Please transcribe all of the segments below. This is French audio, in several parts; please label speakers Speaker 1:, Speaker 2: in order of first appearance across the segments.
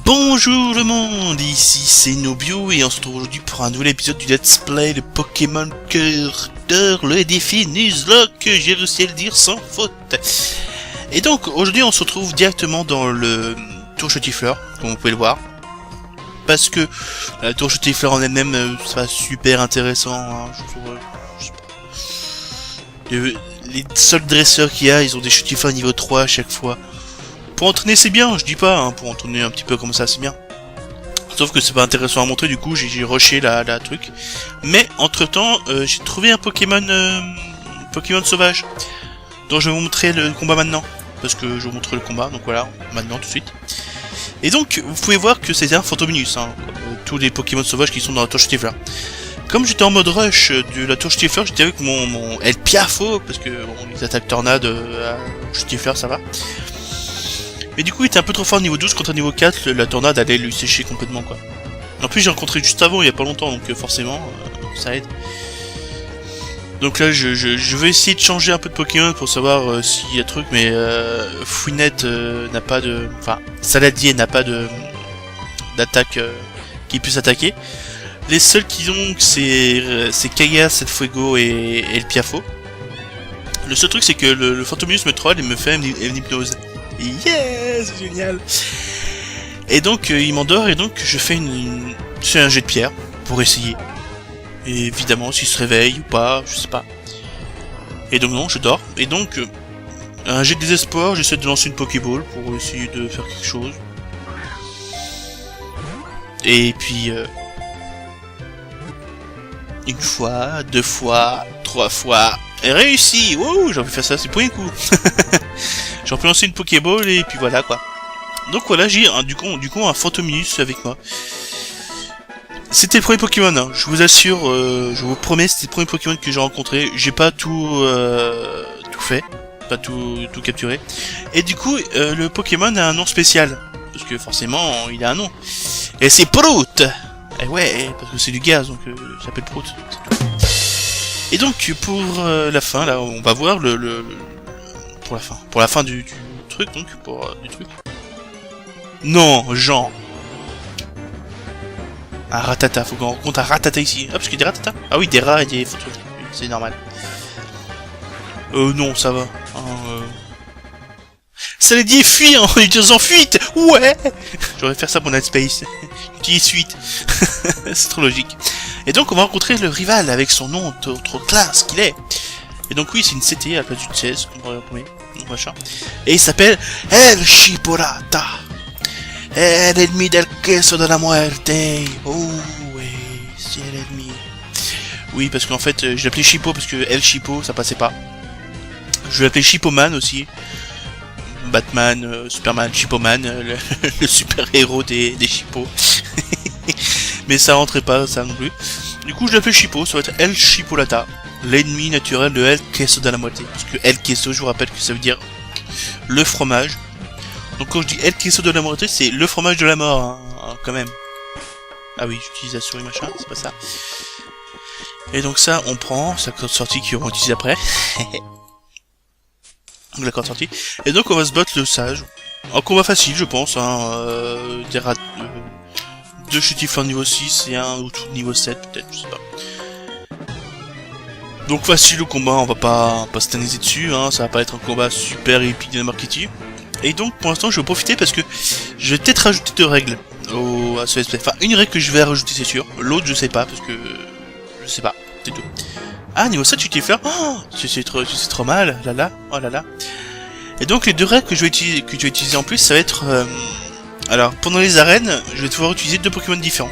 Speaker 1: Bonjour le monde, ici c'est Nobio et on se retrouve aujourd'hui pour un nouvel épisode du Let's Play de Pokémon Cœur d'Or, le défi Nuzlocke, j'ai réussi à le dire sans faute. Et donc aujourd'hui on se retrouve directement dans le tour Chotifleur, comme vous pouvez le voir. Parce que la tour Chotifleur en elle-même, c'est pas super intéressant, hein, je trouve, je sais pas. Les seuls dresseurs qu'il y a, ils ont des Chotifleurs niveau 3 à chaque fois. Pour entraîner c'est bien, je dis pas, hein, pour entraîner un petit peu comme ça c'est bien. Sauf que c'est pas intéressant à montrer, du coup j'ai rushé la truc. Mais entre temps, j'ai trouvé un Pokémon sauvage, dont je vais vous montrer le combat maintenant. Parce que je vais vous montrer le combat, donc voilà, maintenant tout de suite. Et donc vous pouvez voir que c'est un Phantominus, hein, comme tous les Pokémon sauvages qui sont dans la tour Chotifleur. Comme j'étais en mode rush de la tour Chotifleur, j'étais avec mon El Piafo, parce que bon, les attaques tornades à Chotifleur ça va. Mais du coup il était un peu trop fort niveau 12 contre niveau 4, la tornade allait lui sécher complètement quoi. En plus j'ai rencontré juste avant il y a pas longtemps donc forcément ça aide. Donc là je vais essayer de changer un peu de Pokémon pour savoir s'il y a truc, mais Fouinette n'a pas de... Enfin Saladier n'a pas de d'attaque qui puisse attaquer. Les seuls qu'ils ont c'est Kaigas, El Fuego et El Piafo. Le seul truc c'est que le Phantominus me troll et me fait une hypnose. Yeah, c'est génial. Et donc il m'endort et donc je fais un jet de pierre pour essayer. Et évidemment s'il se réveille ou pas, je sais pas. Et donc non, je dors. Et donc un jet de désespoir, j'essaie de lancer une Pokéball pour essayer de faire quelque chose. Et puis une fois, deux fois, trois fois, et réussi. Wouh, j'ai envie de faire ça, c'est pour un coup. J'aurais pu lancer une Pokéball et puis voilà quoi. Donc voilà, j'ai du coup un Phantominus avec moi. C'était le premier Pokémon, hein. Je vous assure, je vous promets, c'était le premier Pokémon que j'ai rencontré. J'ai pas tout fait, pas tout capturé. Et du coup, le Pokémon a un nom spécial. Parce que forcément, il a un nom. Et c'est Prout. Et ouais, parce que c'est du gaz, donc il s'appelle Prout. Et donc pour la fin, là, on va voir pour la fin du truc, donc, du truc. Non, Jean. Un Ratata, faut qu'on rencontre un Ratata ici. Ah, parce qu'il y a des Ratata. Ah oui, des rats et des faux trucs. C'est normal. Non, ça va. Ça les dit fuit en utilisant fuite. Ouais. J'aurais faire ça pour Night Space. J'utilise fuite. C'est trop logique. Et donc, on va rencontrer le rival avec son nom trop classe qu'il est. Et donc oui, c'est une CT à la place d'une 16, comme on va retrouver, machin. Et il s'appelle El Chiporata. L'ennemi del queso de la muerte. Oh oui, c'est l'ennemi. Oui, parce qu'en fait, je l'appelais Chipo parce que El Chipo, ça passait pas. Je l'appelais Chipoman aussi. Batman, Superman, Chipoman, le super héros des Chippos. Mais ça rentrait pas, ça non plus. Du coup, je l'appelle Chipo, ça va être El Chipolata. L'ennemi naturel de El Queso de la Muerte. Parce que El Queso, je vous rappelle que ça veut dire le fromage. Donc quand je dis El Queso de la Muerte, c'est le fromage de la mort, hein, quand même. Ah oui, j'utilise la souris machin, c'est pas ça. Et donc ça, on prend, c'est la corde sortie qu'on va utiliser après. Donc la corde sortie. Et donc on va se battre le sage. En combat facile, je pense, hein. Deux Chotifleurs niveau 6 et un ou tout niveau 7, peut-être, je sais pas. Donc facile le combat, on va pas s'éterniser dessus, hein, ça va pas être un combat super épique de marketing. Et donc pour l'instant je vais profiter parce que je vais peut-être rajouter 2 règles à ce SP. Enfin une règle que je vais rajouter c'est sûr, l'autre je sais pas parce que je sais pas, c'est tout. Ah niveau 7 Chotifleur, oh, c'est trop mal, là, oh là là. Et donc les 2 règles que je vais utiliser en plus ça va être alors pendant les arènes, je vais devoir utiliser 2 Pokémon différents.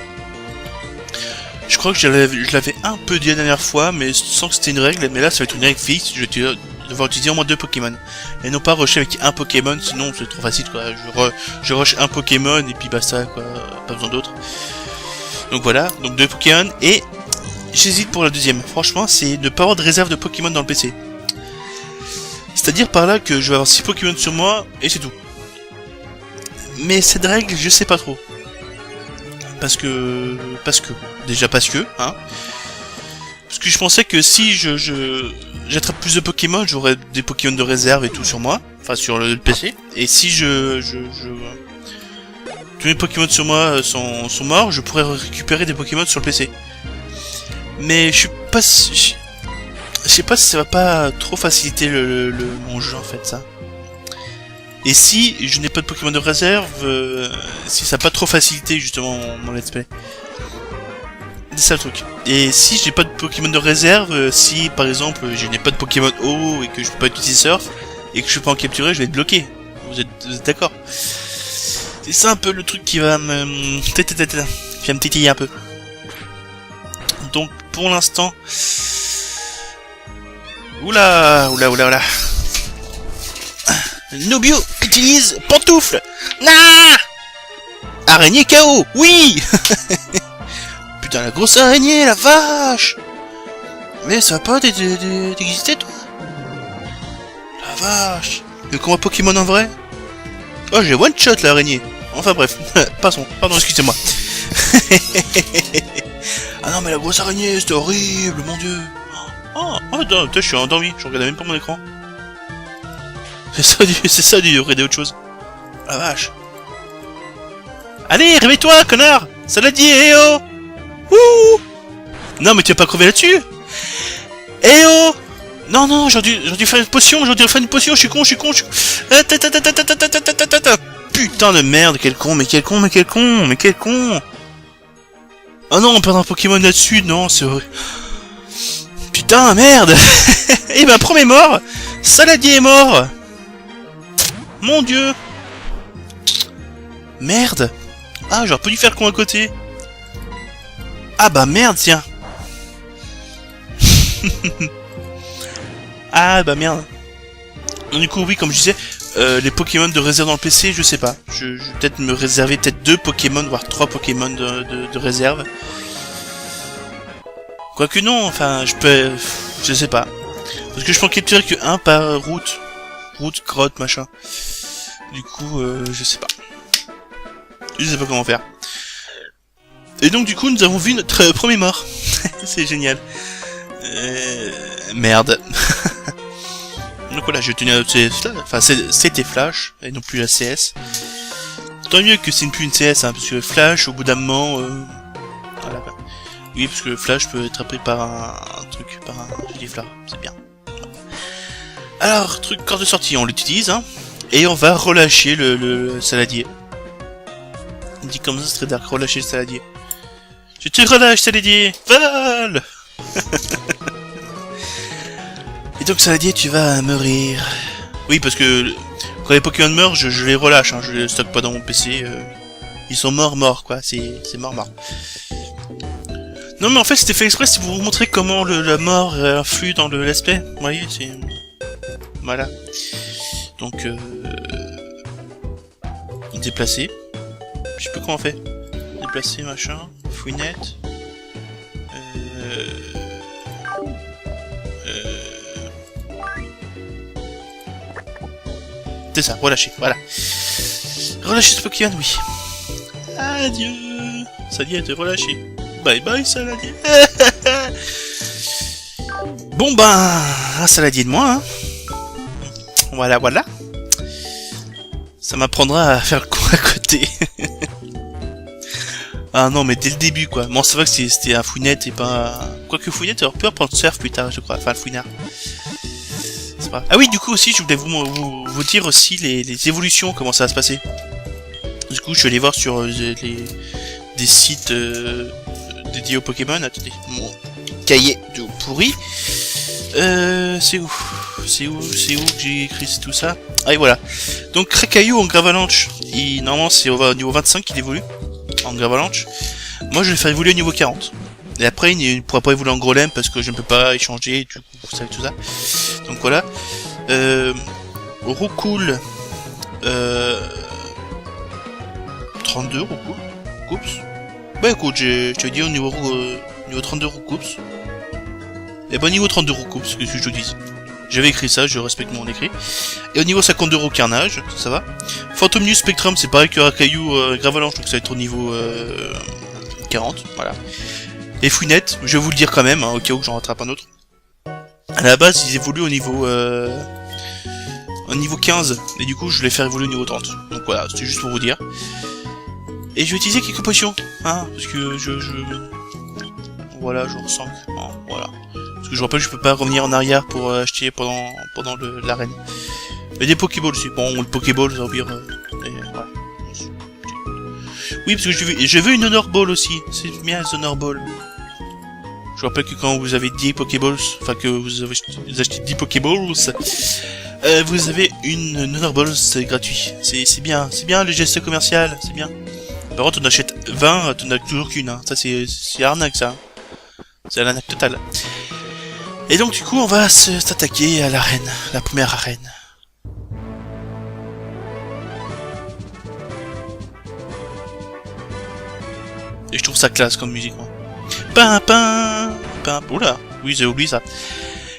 Speaker 1: Je crois que je l'avais un peu dit la dernière fois, mais sans que c'était une règle, mais là ça va être une règle fixe, je vais devoir utiliser au moins 2 Pokémon. Et non pas rusher avec un Pokémon, sinon c'est trop facile quoi, je rush un Pokémon et puis basta quoi, pas besoin d'autres. Donc voilà, donc 2 Pokémon, et j'hésite pour la deuxième, franchement c'est ne pas avoir de réserve de Pokémon dans le PC. C'est-à-dire par là que je vais avoir 6 Pokémon sur moi, et c'est tout. Mais cette règle, je sais pas trop. Parce que, hein. Parce que je pensais que si j'attrape plus de Pokémon, j'aurais des Pokémon de réserve et tout sur moi. Enfin, sur le PC. Et si tous mes Pokémon sur moi sont morts, je pourrais récupérer des Pokémon sur le PC. Mais je suis pas... Je sais pas si ça va pas trop faciliter mon jeu en fait, ça. Et si je n'ai pas de Pokémon de réserve, si ça va pas trop facilité justement mon let's play. C'est ça le truc. Et si j'ai pas de Pokémon de réserve, si par exemple je n'ai pas de Pokémon eau et que je peux pas utiliser Surf, et que je peux pas en capturer, je vais être bloqué. Vous êtes d'accord? C'est ça un peu le truc qui va me... qui va me titiller un peu. Donc pour l'instant... Oula. Nobio utilise pantoufle. Nah. Araignée KO. Oui. Putain, la grosse araignée, la vache. Mais ça va pas d'exister, toi? La vache. Le combat Pokémon en vrai? Oh, j'ai one shot l'araignée. Enfin bref, passons. Pardon, excusez-moi. Ah non, mais la grosse araignée, c'était horrible, mon dieu. Oh, putain, je suis endormi, je regardais même pas mon écran. C'est ça du regarder autre chose. La vache. Allez, réveille-toi, connard. Saladier, eh oh. Ouh. Non, mais tu vas pas crever là-dessus. Eh oh. Non, j'aurais dû faire une potion, je suis con. Putain de merde, quel con. Oh non, on perd un Pokémon là-dessus, non, c'est vrai. Putain, merde. Et ben, premier mort. Saladier est mort. Mon dieu. Merde. Ah, j'aurais pas dû faire le con à côté. Ah bah merde, tiens. Ah bah merde. Du coup, oui, comme je disais, les Pokémon de réserve dans le PC, je sais pas. Je vais peut-être me réserver 2 Pokémon, voire 3 Pokémon de réserve. Quoique non, enfin, je sais pas. Parce que je peux en capturer que 1 par route. Route, grotte, machin. Du coup, je sais pas. Je sais pas comment faire. Et donc, du coup, nous avons vu notre premier mort. C'est génial. Merde. Donc voilà, j'ai tenu à noter cela. Enfin, c'était Flash, et non plus la CS. Tant mieux que c'est plus une CS, hein, parce que Flash, au bout d'un moment... Voilà. Oui, parce que Flash peut être appris par un truc, par un Giliflar, c'est bien. Alors, truc corde de sortie, on l'utilise, hein, et on va relâcher le saladier. Il dit comme ça, c'est très dark, relâcher le saladier. Je te relâche, saladier. Val. Et donc, saladier, tu vas mourir. Oui, parce que quand les Pokémon meurent, je les relâche, hein, je les stocke pas dans mon PC. Ils sont morts, quoi, c'est mort. Non, mais en fait, c'était fait exprès, c'est pour vous montrer comment la mort influe dans le let's play. Vous voyez, c'est... Voilà. Donc, déplacer. Je sais plus comment on fait. Déplacer, machin. Fouinette. C'est ça, relâcher, voilà. Relâcher ce Pokémon, oui. Adieu. Saladier a été relâché. Bye bye, saladier. Bon ben, un saladier de moins, hein. Voilà. Ça m'apprendra à faire le con à côté. Ah non, mais dès le début, quoi. Bon, c'est vrai que c'était un fouinette et pas... Quoique fouinette, aurait pu reprendre surf plus tard, je crois. Enfin, le fouinard. C'est pas... Ah oui, du coup, aussi, je voulais vous dire aussi les évolutions, comment ça va se passer. Du coup, je suis allé voir sur des sites dédiés aux Pokémon. Attendez, mon cahier de pourri. C'est où que j'ai écrit tout ça? Ah et voilà. Donc Krakayu en Gravalanche, normalement c'est au niveau 25 qu'il évolue en Gravalanche. Moi je vais le faire évoluer au niveau 40. Et après il ne pourra pas évoluer en Grolem parce que je ne peux pas échanger, du coup vous savez tout ça. Donc voilà. Roucoule 32 Roucoule. Coups. Bah écoute, je te dis au niveau 32 Roucoups. Et bah niveau 32 Roucoups, ce que je te dis. J'avais écrit ça, je respecte mon écrit. Et au niveau 52 Roucarnage, ça va. Phantomnius Spectrum, c'est pareil que Rakayu Gravalanche, donc ça va être au niveau 40, voilà. Et Fouinette, je vais vous le dire quand même, hein, au cas où j'en rattrape un autre. À la base, ils évoluent au niveau 15, et du coup, je vais les faire évoluer au niveau 30. Donc voilà, c'était juste pour vous dire. Et je vais utiliser quelques potions, hein, parce que voilà, je ressens, hein, voilà. Parce que je rappelle, je peux pas revenir en arrière pour acheter pendant l'arène. Mais des Pokéballs aussi. Bon, le Pokéball, ça veut dire... voilà. Oui, parce que je veux une Honor Ball aussi. C'est bien, les Honor Ball. Je rappelle que quand vous avez 10 Pokéballs, enfin que vous achetez 10 Pokéballs, vous avez une Honor Ball, c'est gratuit. C'est bien le geste commercial, c'est bien. Par contre, on achète 20, t'en as toujours qu'une. Hein. Ça, c'est arnaque, ça. C'est l'arnaque totale. Et donc, du coup, on va s'attaquer à l'arène, la première arène. Et je trouve ça classe comme musique, moi. Oula, oui, j'ai oublié ça.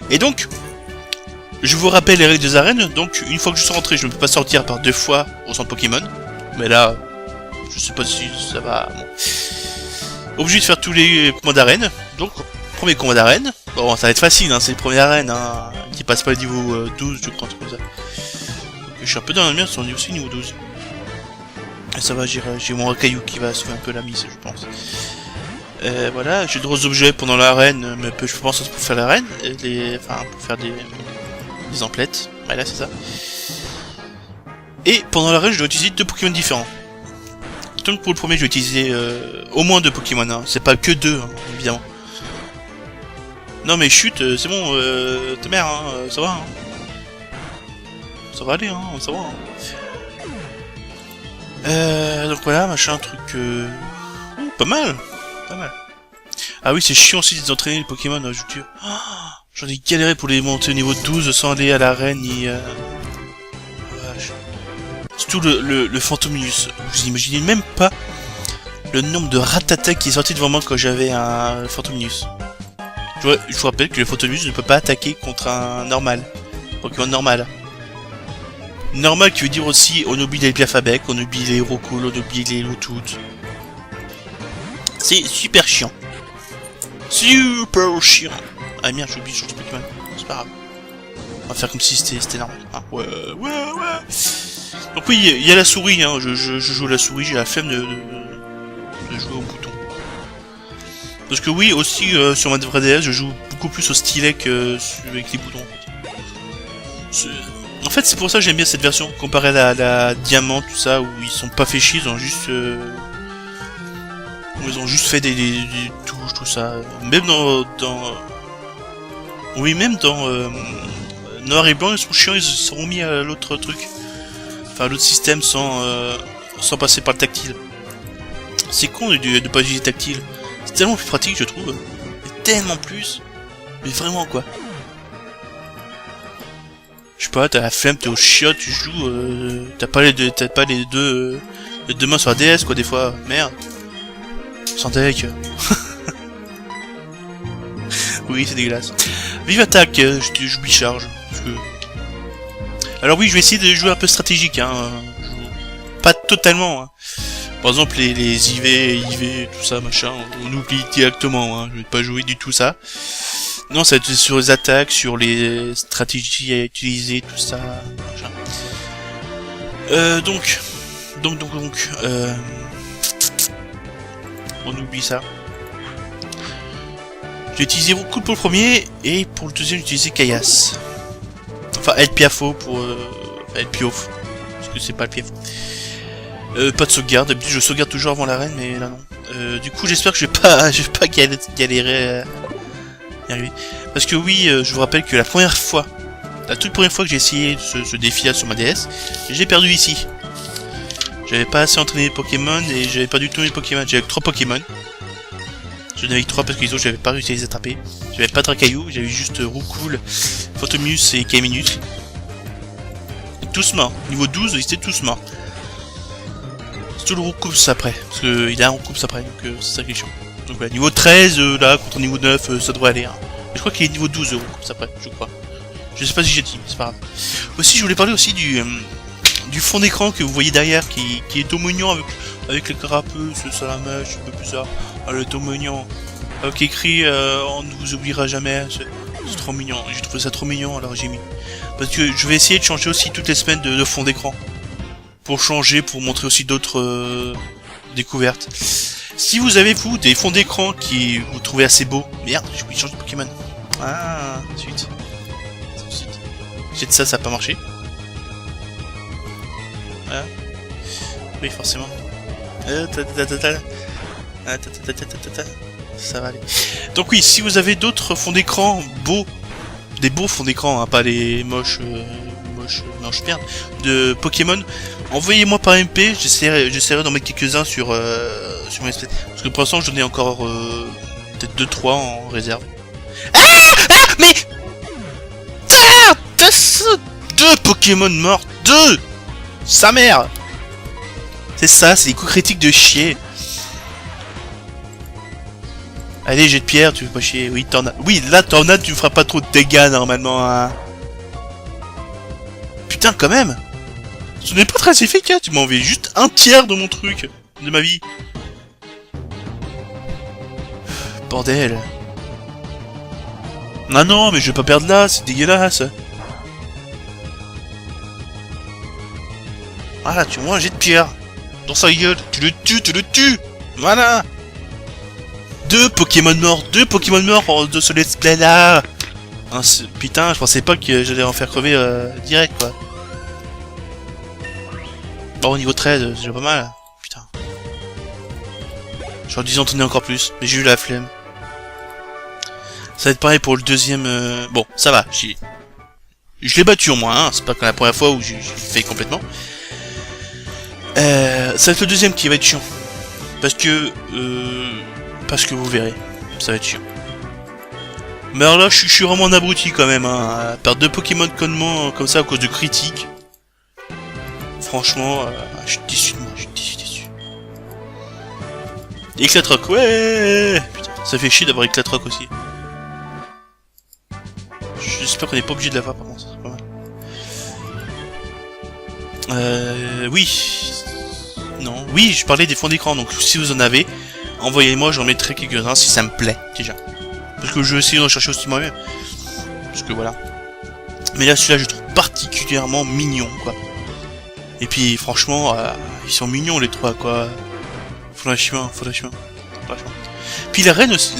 Speaker 1: Et donc, je vous rappelle les règles des arènes. Donc, une fois que je suis rentré, je ne peux pas sortir par 2 fois au centre Pokémon. Mais là, je sais pas si ça va... Bon. Obligé de faire tous les combats d'arène. Donc, premier combat d'arène. Bon, ça va être facile, hein, c'est le premier arène, hein, qui passe pas le niveau 12, je crois, comme ça. Donc, je suis un peu dans la merde, on est aussi niveau 12. Et ça va, j'ai mon Rakayu qui va sauver un peu la mise, je pense. Voilà, j'ai de gros objets pendant l'arène, mais je pense pour faire l'arène, enfin, pour faire des emplettes. Voilà, c'est ça. Et pendant l'arène, je dois utiliser 2 Pokémon différents. Donc pour le premier, je vais utiliser au moins 2 Pokémon, hein. C'est pas que 2, hein, évidemment. Non mais chute, c'est bon, ta mère, hein, ça va, hein. Ça va aller, hein, ça va, hein. Donc voilà, machin, truc... pas mal. Ah oui, c'est chiant aussi d'entraîner les Pokémon, je vous dis. Oh, j'en ai galéré pour les monter au niveau 12 sans aller à l'arène ni... Surtout le Phantominus. Vous imaginez même pas le nombre de ratatas qui est sorti devant moi quand j'avais un Phantominus. Je vous rappelle que le Phantominus ne peut pas attaquer contre un normal. Pokémon normal. Normal qui veut dire aussi on oublie les Piafabec, on oublie les Rocool, on oublie les Loutout. C'est super chiant. Super chiant. Ah merde, j'ai oublié de changer de Pokémon. C'est pas grave. On va faire comme si c'était normal. Ah, ouais. Donc oui, il y a la souris, hein. Je joue à la souris, j'ai la flemme de jouer au bouton. Parce que oui, aussi sur ma vraie DS, je joue beaucoup plus au stylet que avec les boutons. En fait, c'est pour ça que j'aime bien cette version, comparé à la diamant, tout ça, où ils sont pas fait chier, ils ont juste... ils ont juste fait des touches, tout ça. Même oui, même dans Noir et Blanc, ils sont chiants, ils se sont mis à l'autre truc. Enfin, à l'autre système sans passer par le tactile. C'est con de pas utiliser tactile. C'est tellement plus pratique, je trouve. Et tellement plus. Mais vraiment, quoi. Je sais pas, t'as la flemme, t'es au chiot, tu joues, t'as pas les deux mains sur la DS, quoi, des fois. Merde. Sans deck. Oui, c'est dégueulasse. Vive attaque, j'oublie charge. Alors oui, je vais essayer de jouer un peu stratégique, hein. Pas totalement, hein. Par exemple, les IV, tout ça, machin, on oublie directement, hein. Je vais pas jouer du tout ça. Non, ça va être sur les attaques, sur les stratégies à utiliser, tout ça, machin. On oublie ça. J'ai utilisé beaucoup pour le premier, et pour le deuxième, j'ai utilisé Kaias. Enfin, El Piafo pour... El Piof. Parce que c'est pas le Piafo. Pas de sauvegarde, d'habitude je sauvegarde toujours avant l'arène, mais là non. Du coup, j'espère que je vais pas galérer à y arriver. Parce que oui, je vous rappelle que la toute première fois que j'ai essayé ce défi-là sur ma DS, j'ai perdu ici. J'avais pas assez entraîné les Pokémon et j'avais pas du tout mes Pokémon. J'avais 3 Pokémon. J'en avais que 3 parce que les autres j'avais pas réussi à les attraper. J'avais pas de Rakayu, j'avais juste Roucool, Phantominus et Kaiminus. Tous morts. Niveau 12, ils étaient tous morts. C'est tout le Roucoups après. Parce qu'il a un Roucoups après, donc c'est ça qui est chiant. Donc voilà, niveau 13, là, contre niveau 9, ça devrait aller. Hein. Mais je crois qu'il est niveau 12 Roucoups après, je crois. Je sais pas si j'ai dit, mais c'est pas grave. Aussi, je voulais parler aussi du fond d'écran que vous voyez derrière, qui est tout mignon avec les carapaces, ce salamèche, un peu plus ça. Ah, le tout mignon. Avec écrit on ne vous oubliera jamais. C'est trop mignon. J'ai trouvé ça trop mignon, alors j'ai mis. Parce que je vais essayer de changer aussi toutes les semaines de fond d'écran. Pour changer, pour montrer aussi d'autres découverte. Si vous avez, vous, des fonds d'écran qui vous trouvez assez beaux... Merde, j'ai oublié de changer de Pokémon. Ah, suite. J'ai de ça, ça a pas marché. Ah. Oui, forcément. Ça va aller. Donc oui, si vous avez d'autres fonds d'écran beaux, des beaux fonds d'écran, hein, pas les moches, non je merde, de Pokémon, envoyez-moi par MP, j'essaierai d'en mettre quelques-uns sur mon espèce. Parce que pour l'instant j'en ai encore peut-être 2-3 en réserve. Mais deux Pokémon morts, 2 sa mère. C'est ça, c'est des coups critiques de chier. Allez, jet de pierre, tu veux pas chier. Oui, t'en as. Oui, là, t'en as, tu feras pas trop de dégâts normalement. Hein. Putain, quand même. Ce n'est pas très efficace. Tu m'as envoyé juste un tiers de mon truc, de ma vie. Bordel. Non, non, mais je vais pas perdre là, c'est dégueulasse. Voilà, tu vois un jet de pierre. Dans sa gueule. Tu le tues. Voilà. 2 Pokémon morts de ce let's play là. Hein, putain, je pensais pas que j'allais en faire crever direct quoi. Bon, au niveau 13, c'est déjà pas mal. Putain. J'aurais dû en tenir encore plus, mais j'ai eu la flemme. Ça va être pareil pour le deuxième. Bon, ça va. Je l'ai battu au moins, hein. C'est pas comme la première fois où j'ai fait complètement. Ça va être le deuxième qui va être chiant. Parce que vous verrez, ça va être chiant. Mais alors là, je suis vraiment un abruti quand même, hein, à perdre 2 Pokémon comme ça à cause de critiques. Franchement, je suis déçu de moi, je suis déçu. Éclatroc, ouais. Putain, ça fait chier d'avoir Éclatroc aussi. J'espère qu'on n'est pas obligé de l'avoir par contre, c'est pas mal. Oui. Non, oui, je parlais des fonds d'écran, donc si vous en avez, envoyez-moi, j'en mettrai quelques-uns si ça me plaît, déjà. Parce que je vais essayer d'en chercher aussi moi-même. Parce que voilà. Mais là, celui-là, je le trouve particulièrement mignon, quoi. Et puis, franchement, ils sont mignons, les trois, quoi. Franchement. Puis la reine aussi,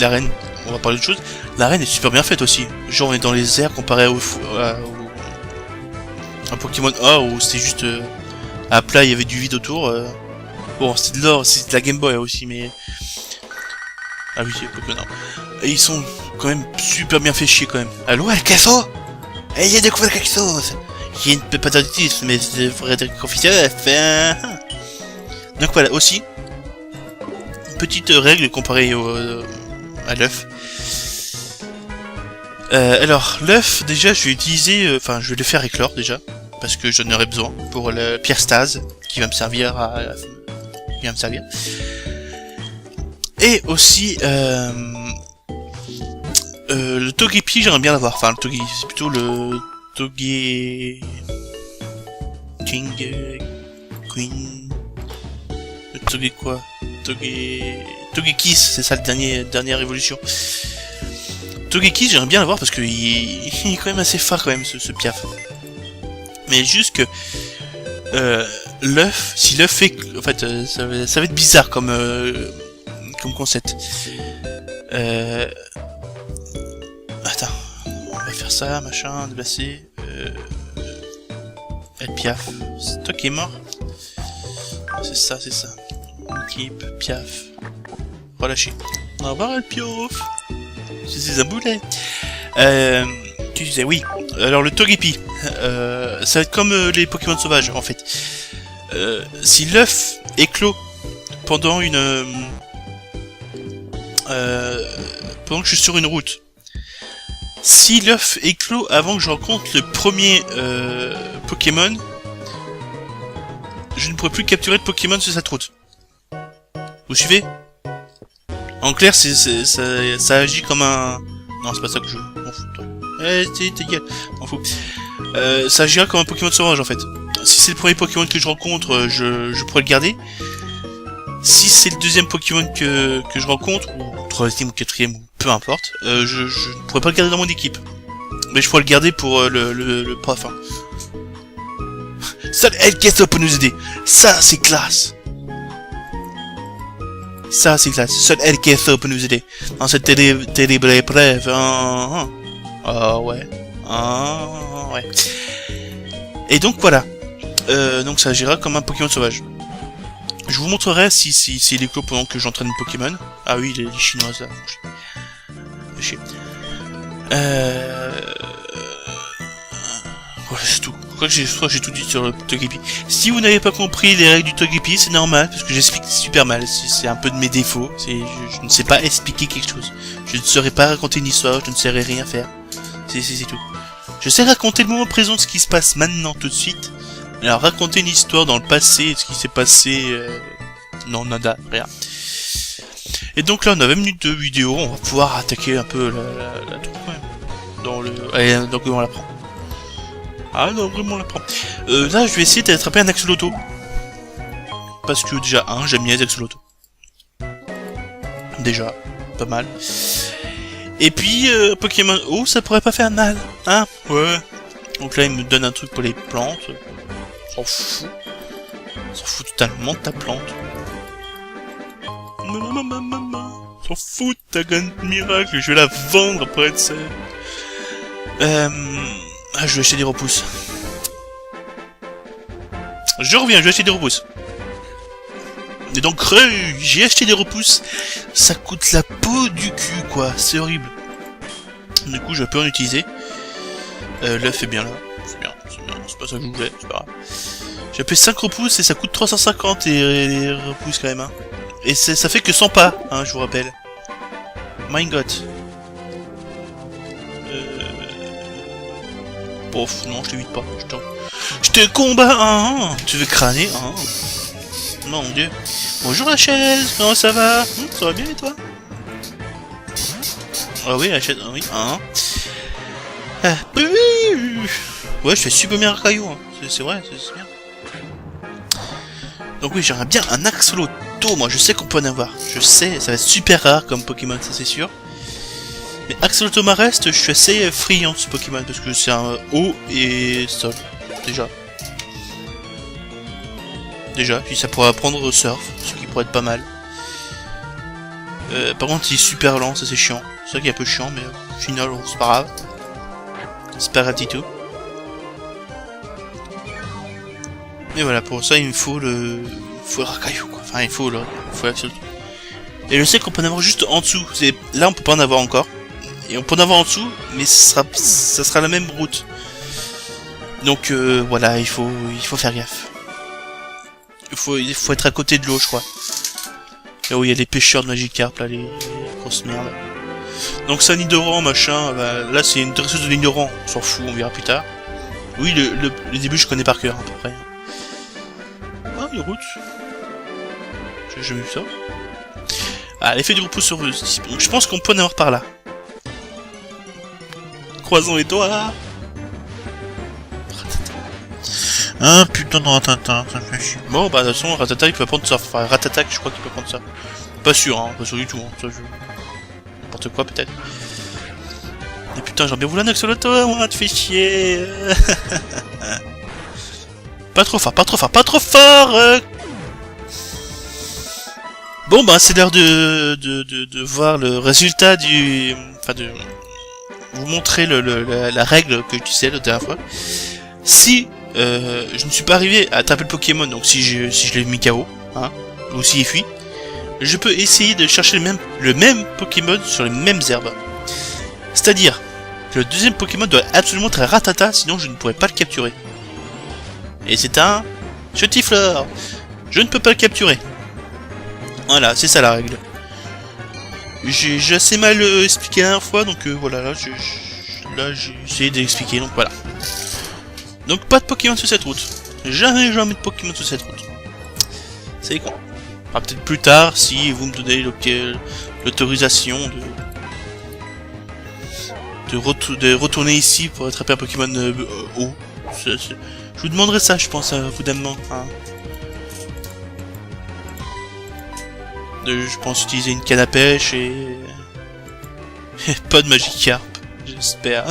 Speaker 1: on va parler de choses. La reine est super bien faite aussi. Genre, on est dans les airs comparé un Pokémon A où c'était juste à plat, il y avait du vide autour. Bon, c'est de l'or, c'est de la Game Boy aussi, mais... Ah oui, c'est Pokémon. Et ils sont quand même super bien fait chier quand même. Allô, El Casso? Il y a découvert quelque chose. Il y a une patatitis, mais c'est vrai officiel. Donc voilà, aussi, une petite règle comparée à l'œuf. Alors, l'œuf, déjà, je vais utiliser... Enfin, je vais le faire éclore, déjà. Parce que j'en aurai besoin pour le pierre stase, qui va me servir à... Et aussi, le Togepi, j'aimerais bien l'avoir. Enfin, le Togepi, c'est plutôt le Toge... King... Queen... Le Toge quoi? Togekiss, c'est ça, le dernière évolution. Togekiss, j'aimerais bien l'avoir parce que il est quand même assez fort quand même, ce Piaf. Mais juste que... l'œuf, si l'œuf fait... En fait, ça va être bizarre comme concept. Attends, on va faire ça, machin, déplacer. El Piaf, c'est toi qui es mort. C'est ça. Équipe, Piaf. Relâché. Au revoir El Piaf. C'est un boulet. Tu disais oui. Alors le Togepi, ça va être comme les Pokémon sauvages en fait. Si l'œuf éclot pendant pendant que je suis sur une route, si l'œuf éclot avant que je rencontre le premier Pokémon, je ne pourrai plus capturer de Pokémon sur cette route. Vous suivez? En clair, ça agit comme un... Non, c'est pas ça que je veux. M'en fous, toi. T'es gueule. M'en fous. Ça agira comme un Pokémon sauvage, en fait. Si c'est le premier Pokémon que je rencontre, je pourrais le garder. Si c'est le deuxième Pokémon que je rencontre, ou troisième ou quatrième, ou peu importe, je ne pourrais pas le garder dans mon équipe. Mais je pourrais le garder pour le parfum. Ça, El Casso peut nous aider. Ça, c'est classe. Ça, c'est classe. Seule elle qui est peut nous aider dans cette terrible épreuve. Ah ouais. Ah ouais. Et donc voilà. Donc ça agira comme un Pokémon sauvage. Je vous montrerai si il est clos pendant que j'entraîne Pokémon. Ah oui, les chinoises là. Chier. Ouais, c'est tout. Je crois que j'ai tout dit sur le Togepi. Si vous n'avez pas compris les règles du Togepi, c'est normal, parce que j'explique super mal. C'est un peu de mes défauts. Je ne sais pas expliquer quelque chose. Je ne saurais pas raconter une histoire, je ne saurais rien faire. C'est tout. Je sais raconter le moment présent de ce qui se passe maintenant, tout de suite. Alors, raconter une histoire dans le passé, ce qui s'est passé... Non, nada, rien. Et donc là, on a 20 minutes de vidéo, on va pouvoir attaquer un peu la truc, ouais. Dans le... Allez, donc on la prend. Ah non, vraiment on la prend. Là, je vais essayer d'attraper un axoloto. Parce que déjà, j'aime bien les axolotos. Déjà, pas mal. Et puis, Pokémon... Oh, ça pourrait pas faire mal, hein? Ouais. Donc là, il me donne un truc pour les plantes. S'en fout. S'en fout totalement de ta plante. S'en fout de ta graine miracle, je vais la vendre après, tu sais. Je vais acheter des repousses. Je reviens, je vais acheter des repousses. Et donc, j'ai acheté des repousses. Ça coûte la peau du cul, quoi. C'est horrible. Du coup, je peux en utiliser. L'œuf est bien là. C'est bien. C'est pas ça que je voulais, c'est pas grave. J'ai payé 5 repousses et ça coûte 350 et les repousses quand même, hein. Et ça fait que 100 pas, hein, je vous rappelle. My God. Pof, non, je t'évite pas. Je te combat, hein. Tu veux crâner, hein. Mon dieu. Bonjour la chaise, comment ça va? Ça va bien et toi? Ah oui, la chaise, oui, hein. Ouais, je fais super bien un caillou, hein. C'est vrai, c'est bien. Donc oui, j'aimerais bien un axoloto, moi je sais qu'on peut en avoir. Je sais, ça va être super rare comme Pokémon, ça c'est sûr. Mais axoloto mareste, je suis assez friand de ce Pokémon, parce que c'est un eau et sol, déjà. Puis ça pourrait apprendre au surf, ce qui pourrait être pas mal. Par contre, il est super lent, ça c'est chiant. C'est vrai qu'il est un peu chiant, mais au final, c'est pas grave. C'est pas grave du tout. Mais voilà, pour ça, il me faut le racaillou, quoi. Enfin, il faut l'absolu. Et je sais qu'on peut en avoir juste en dessous. Là, on peut pas en avoir encore. Et on peut en avoir en dessous, mais ça sera la même route. Donc, voilà, il faut faire gaffe. Il faut être à côté de l'eau, je crois. Là où il y a les pêcheurs de Magikarp, là, les grosses merdes. Donc, c'est un Nidoran, machin. Bah, là, c'est une dresseuse de Nidoran. On s'en fout, on verra plus tard. Oui, le début, je connais par cœur, à peu près. Ah, une route. J'ai jamais vu ça. Ah, l'effet du repos sur eux. Donc, je pense qu'on peut en avoir par là. Croisons les doigts.
Speaker 2: Ah putain de Ratata, ça fait chier.
Speaker 1: Bon, bah de toute façon, Ratata il peut prendre ça. Enfin, Ratata, je crois qu'il peut prendre ça. Pas sûr, hein, pas sûr du tout. Hein. Ça, n'importe quoi peut-être. Et putain, j'aurais bien voulu un axoloto, moi, tu fais chier. Pas trop fort, pas trop fort, pas trop fort. Bon, bah c'est l'heure de voir le résultat du... Enfin, de vous montrer la règle que tu sais la dernière fois. Si je ne suis pas arrivé à attraper le Pokémon, donc si je l'ai mis KO, hein, ou s'il fuit, je peux essayer de chercher le même Pokémon sur les mêmes herbes. C'est-à-dire que le deuxième Pokémon doit absolument être un Ratata, sinon je ne pourrais pas le capturer. Et c'est un Chutiflore. Je ne peux pas le capturer. Voilà, c'est ça la règle. J'ai assez mal expliqué la dernière fois, donc voilà, là j'ai essayé d'expliquer, donc voilà. Donc pas de Pokémon sur cette route. Jamais de Pokémon sur cette route. C'est con. Enfin, peut-être plus tard, si vous me donnez l'autorisation de retourner ici pour attraper un Pokémon haut. Je vous demanderai ça, je pense, au bout d'un moment. Hein. Je pense utiliser une canne à pêche et... pas de Magikarp, j'espère.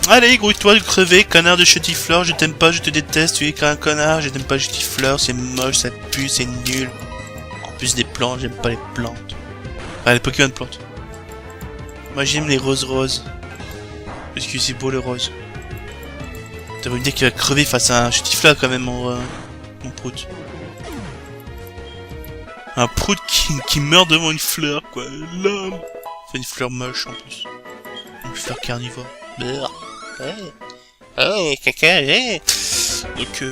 Speaker 1: Ah Allez, grouille-toi de crever, connard de chetifleur, je t'aime pas, je te déteste, tu es qu'un connard, je t'aime pas chetifleur, c'est moche, ça pue, c'est nul. En plus des plantes, j'aime pas les plantes. Ah, les Pokémon plantes. Moi j'aime les roses. Parce que c'est beau le rose. T'as voulu me dire qu'il va crever face à un chetifleur quand même, mon prout. Un prout qui meurt devant une fleur, quoi. L'homme. C'est une fleur moche en plus. Une fleur carnivore. Oh, caca, donc,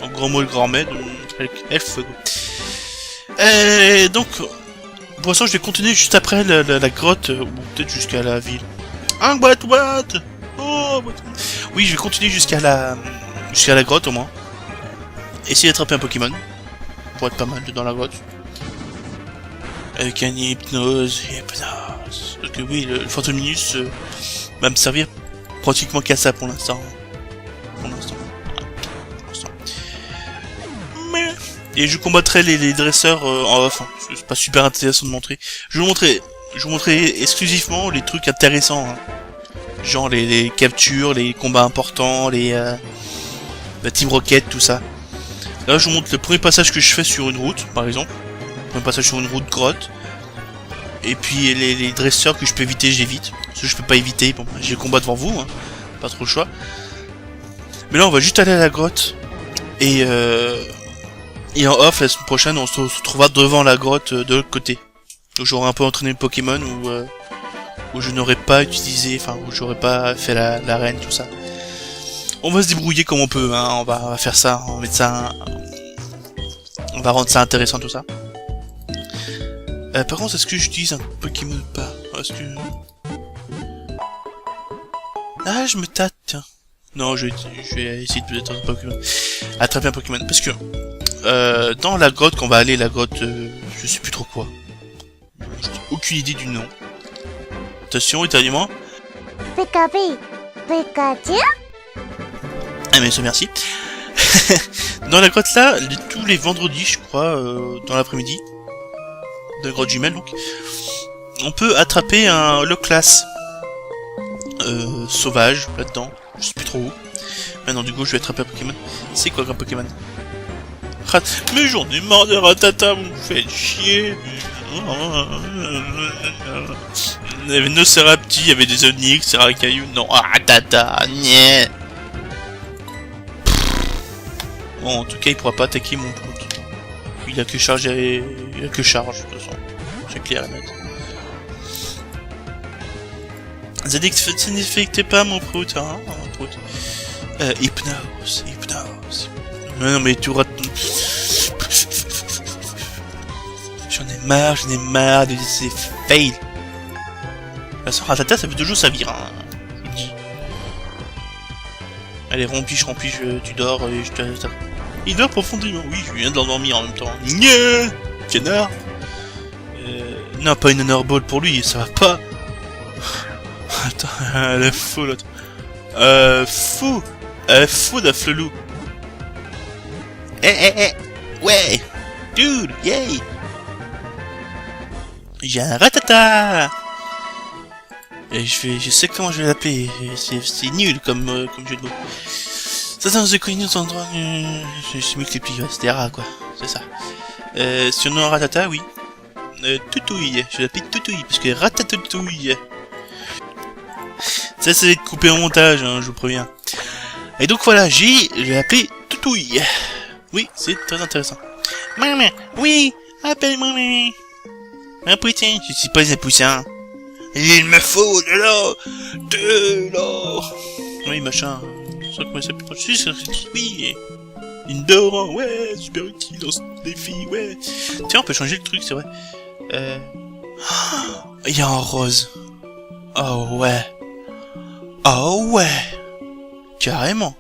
Speaker 1: en gros mot, le grand maître, elfe. Donc, pour l'instant, je vais continuer juste après la grotte, ou peut-être jusqu'à la ville. Un boîte. Oh, boîte. Oui, je vais continuer jusqu'à la grotte au moins. Essayer d'attraper un Pokémon. Pour être pas mal dans la grotte. Avec un hypnose. Parce que oui, le Fantominus va me servir pratiquement qu'à ça pour l'instant. Et je combattrai les dresseurs en off. Hein. C'est pas super intéressant de montrer. Je vous montrerai exclusivement les trucs intéressants. Hein. Genre les captures, les combats importants, la Team Rocket, tout ça. Là, je vous montre le premier passage que je fais sur une route, par exemple. Le premier passage sur une route grotte. Et puis les dresseurs que je peux éviter, j'évite. Ceux que je peux pas éviter, bon, j'ai le combat devant vous, hein. Pas trop le choix. Mais là, on va juste aller à la grotte. Et en off, la semaine prochaine, on se retrouvera devant la grotte de l'autre côté. Donc j'aurai un peu entraîné le Pokémon où je n'aurais pas utilisé, enfin où j'aurais pas fait l'arène, tout ça. On va se débrouiller comme on peut, hein. On va faire ça, on va mettre ça, on va rendre ça intéressant, tout ça. Par contre, est-ce que j'utilise un Pokémon ou pas? Est-ce que... Ah, je me tâte, tiens. Non, je vais essayer de peut-être un Pokémon. Attraper un Pokémon, parce que... dans la grotte qu'on va aller, la grotte... je sais plus trop quoi. J'ai aucune idée du nom. Attention, éternuement.
Speaker 3: Pikachu.
Speaker 1: Ah mais ça, merci. Dans la grotte là, tous les vendredis, je crois, dans l'après-midi, de la grotte jumelle donc, on peut attraper un Holoclass sauvage là-dedans. Je sais plus trop où. Maintenant du coup, je vais attraper un Pokémon. C'est quoi qu'un Pokémon? Mais j'en ai marre de Rattata, vous me faites chier. Il y avait Nocérapti, il y avait des Onix, c'est Rakayu. Non, Rattata, nyeh. Bon, en tout cas, il pourra pas attaquer mon pote. Il a que charge, de toute façon. C'est clair à mettre. Ça n'affecte pas mon prout, hein, mon prout. Hypnose. Non, mais tu rates. J'en ai marre de ces fails. La sœur Rattata, ça peut toujours servir, hein. Je vous le dis. Allez, rompiche, tu dors et je te... Il dort profondément, oui, je viens de l'endormir en même temps. Nya canard. Non, pas une honor ball pour lui, ça va pas. Attends, elle est fou l'autre. Fou d'un flelou. Ouais. Dude, yay. J'ai un Rattata. Et je sais comment je vais l'appeler. C'est nul comme jeu de mots. Ça dans The Coin endroit. Je multiplie, c'est des rats quoi. C'est ça. Surnom Rattata, oui. Toutouille. Je l'appelle Toutouille parce que Ratatouille. Ça va être coupé en montage, hein, je vous préviens. Et donc voilà, je l'ai appelé Toutouille. Oui, c'est très intéressant. Maman, oui, appelle-moi maman. Un poussin, je suis pas un poussin. Il me faut de l'or. Oui, machin. Ça comment ça peut être. Oui. Indorant, ouais, super utile dans ce défi, ouais. Tiens, on peut changer le truc, c'est vrai. Il y a un rose. Oh ouais. Oh ouais. Carrément.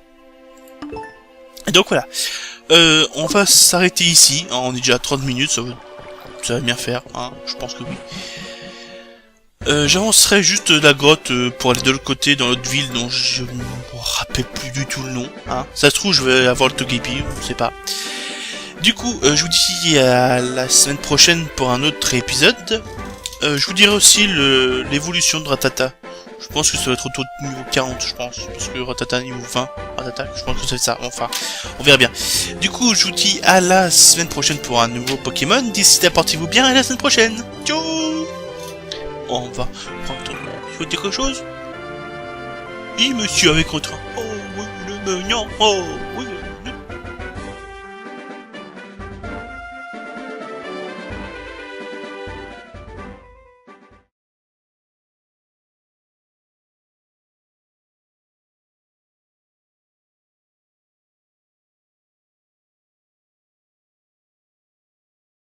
Speaker 1: Et donc voilà. On va s'arrêter ici. On est déjà à 30 minutes, ça va bien faire, hein, je pense que oui. J'avancerai juste la grotte pour aller de l'autre côté, dans l'autre ville dont je ne me rappelle plus du tout le nom. Hein. Ça se trouve, je vais avoir le Togepi, je sais pas. Du coup, je vous dis à la semaine prochaine pour un autre épisode. Je vous dirai aussi l'évolution de Rattata. Je pense que ça va être autour de niveau 40, je pense. Parce que Ratata niveau 20. Ratata, je pense que c'est ça. Enfin, on verra bien. Du coup, je vous dis à la semaine prochaine pour un nouveau Pokémon. D'ici là, portez-vous bien et à la semaine prochaine. Ciao. On va prendre... Il faut dire quelque chose? Oui, monsieur, avec votre... Oh, oui, le mignon. Oh, oui.